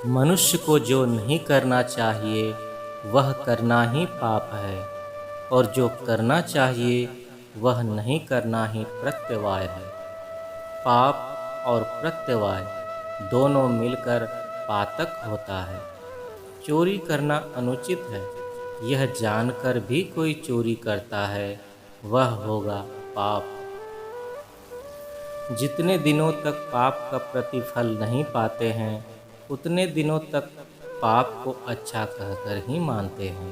मनुष्य को जो नहीं करना चाहिए वह करना ही पाप है, और जो करना चाहिए वह नहीं करना ही प्रत्यवाय है। पाप और प्रत्यवाय दोनों मिलकर पातक होता है। चोरी करना अनुचित है, यह जानकर भी कोई चोरी करता है, वह होगा पाप। जितने दिनों तक पाप का प्रतिफल नहीं पाते हैं, उतने दिनों तक पाप को अच्छा कहकर ही मानते हैं।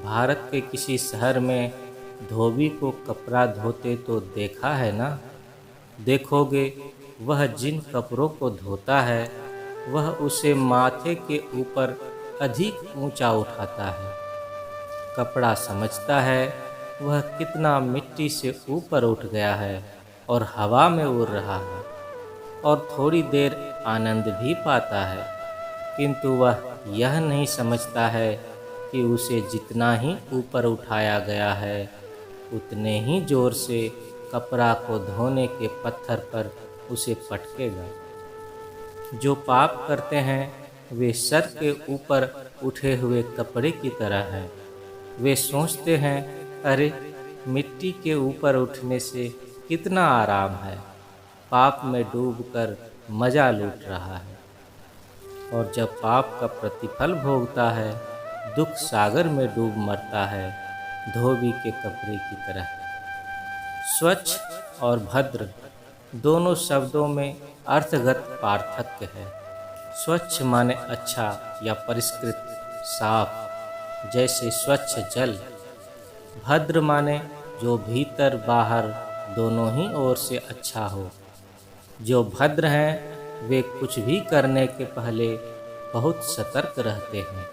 भारत के किसी शहर में धोबी को कपड़ा धोते तो देखा है ना? देखोगे, वह जिन कपड़ों को धोता है वह उसे माथे के ऊपर अधिक ऊंचा उठाता है। कपड़ा समझता है वह कितना मिट्टी से ऊपर उठ गया है और हवा में उड़ रहा है, और थोड़ी देर आनंद भी पाता है, किंतु वह यह नहीं समझता है कि उसे जितना ही ऊपर उठाया गया है उतने ही जोर से कपड़ा को धोने के पत्थर पर उसे पटकेगा। जो पाप करते हैं वे सर के ऊपर उठे हुए कपड़े की तरह हैं। वे सोचते हैं, अरे मिट्टी के ऊपर उठने से कितना आराम है, पाप में डूबकर मजा लूट रहा है। और जब पाप का प्रतिफल भोगता है, दुख सागर में डूब मरता है, धोबी के कपड़े की तरह। स्वच्छ और भद्र दोनों शब्दों में अर्थगत पार्थक्य है। स्वच्छ माने अच्छा या परिष्कृत, साफ, जैसे स्वच्छ जल। भद्र माने जो भीतर बाहर दोनों ही ओर से अच्छा हो। जो भद्र हैं वे कुछ भी करने के पहले बहुत सतर्क रहते हैं।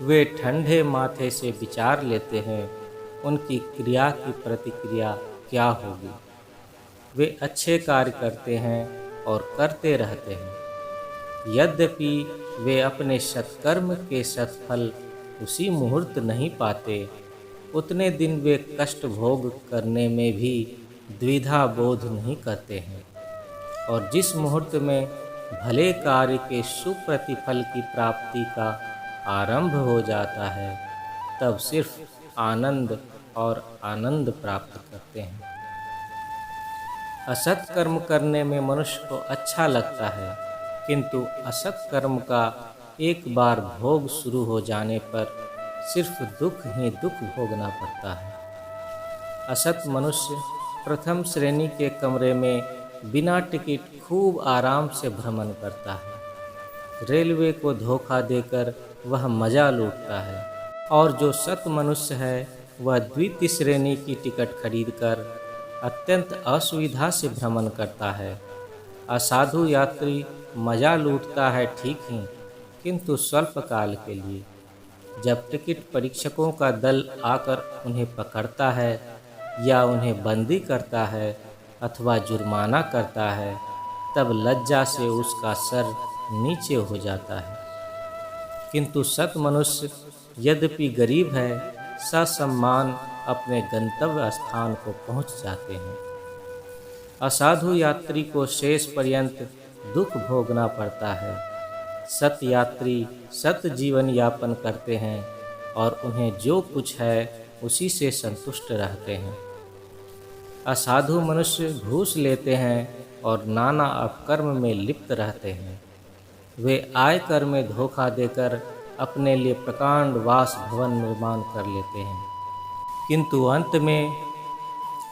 वे ठंडे माथे से विचार लेते हैं उनकी क्रिया की प्रतिक्रिया क्या होगी। वे अच्छे कार्य करते हैं और करते रहते हैं। यद्यपि वे अपने सत्कर्म के सत्फल उसी मुहूर्त नहीं पाते, उतने दिन वे कष्ट भोग करने में भी द्विधा बोध नहीं करते हैं। और जिस मुहूर्त में भले कार्य के सुप्रतिफल की प्राप्ति का आरंभ हो जाता है, तब सिर्फ आनंद और आनंद प्राप्त करते हैं। असत कर्म करने में मनुष्य को अच्छा लगता है, किंतु असत कर्म का एक बार भोग शुरू हो जाने पर सिर्फ दुख ही दुख भोगना पड़ता है। असत मनुष्य प्रथम श्रेणी के कमरे में बिना टिकट खूब आराम से भ्रमण करता है। रेलवे को धोखा देकर वह मजा लूटता है, और जो सत मनुष्य है वह द्वितीय श्रेणी की टिकट खरीदकर अत्यंत असुविधा से भ्रमण करता है। असाधु यात्री मजा लूटता है ठीक ही, किंतु स्वल्प काल के लिए। जब टिकट परीक्षकों का दल आकर उन्हें पकड़ता है या उन्हें बंदी करता है अथवा जुर्माना करता है, तब लज्जा से उसका सर नीचे हो जाता है। किंतु सत मनुष्य यद्यपि गरीब है, ससम्मान अपने गंतव्य स्थान को पहुंच जाते हैं। असाधु यात्री को शेष पर्यंत दुख भोगना पड़ता है। सत यात्री सत जीवन यापन करते हैं और उन्हें जो कुछ है उसी से संतुष्ट रहते हैं। असाधु मनुष्य घूस लेते हैं और नाना अपकर्म में लिप्त रहते हैं। वे आयकर में धोखा देकर अपने लिए प्रकांड वास भवन निर्माण कर लेते हैं, किंतु अंत में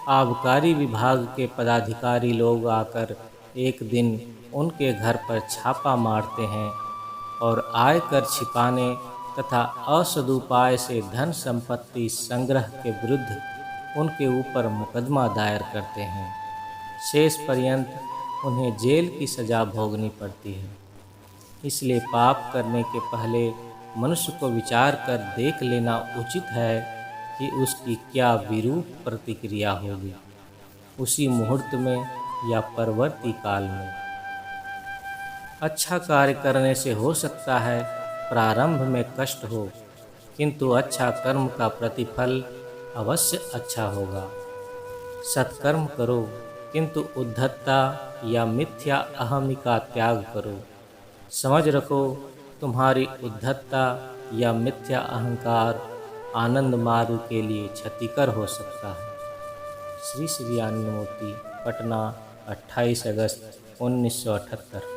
आबकारी विभाग के पदाधिकारी लोग आकर एक दिन उनके घर पर छापा मारते हैं और आयकर छिपाने तथा असदुपाय से धन संपत्ति संग्रह के विरुद्ध उनके ऊपर मुकदमा दायर करते हैं। शेष पर्यंत उन्हें जेल की सज़ा भोगनी पड़ती है। इसलिए पाप करने के पहले मनुष्य को विचार कर देख लेना उचित है कि उसकी क्या विरूप प्रतिक्रिया होगी, उसी मुहूर्त में या परवर्ती काल में। अच्छा कार्य करने से हो सकता है प्रारंभ में कष्ट हो, किंतु अच्छा कर्म का प्रतिफल अवश्य अच्छा होगा। सत्कर्म करो, किंतु उद्धतता या मिथ्या अहमी का त्याग करो। समझ रखो, तुम्हारी उद्धतता या मिथ्या अहंकार आनंद मार्ग के लिए क्षतिकर हो सकता है। श्री श्री ज्ञानमूर्ति, पटना, 28 अगस्त 1978।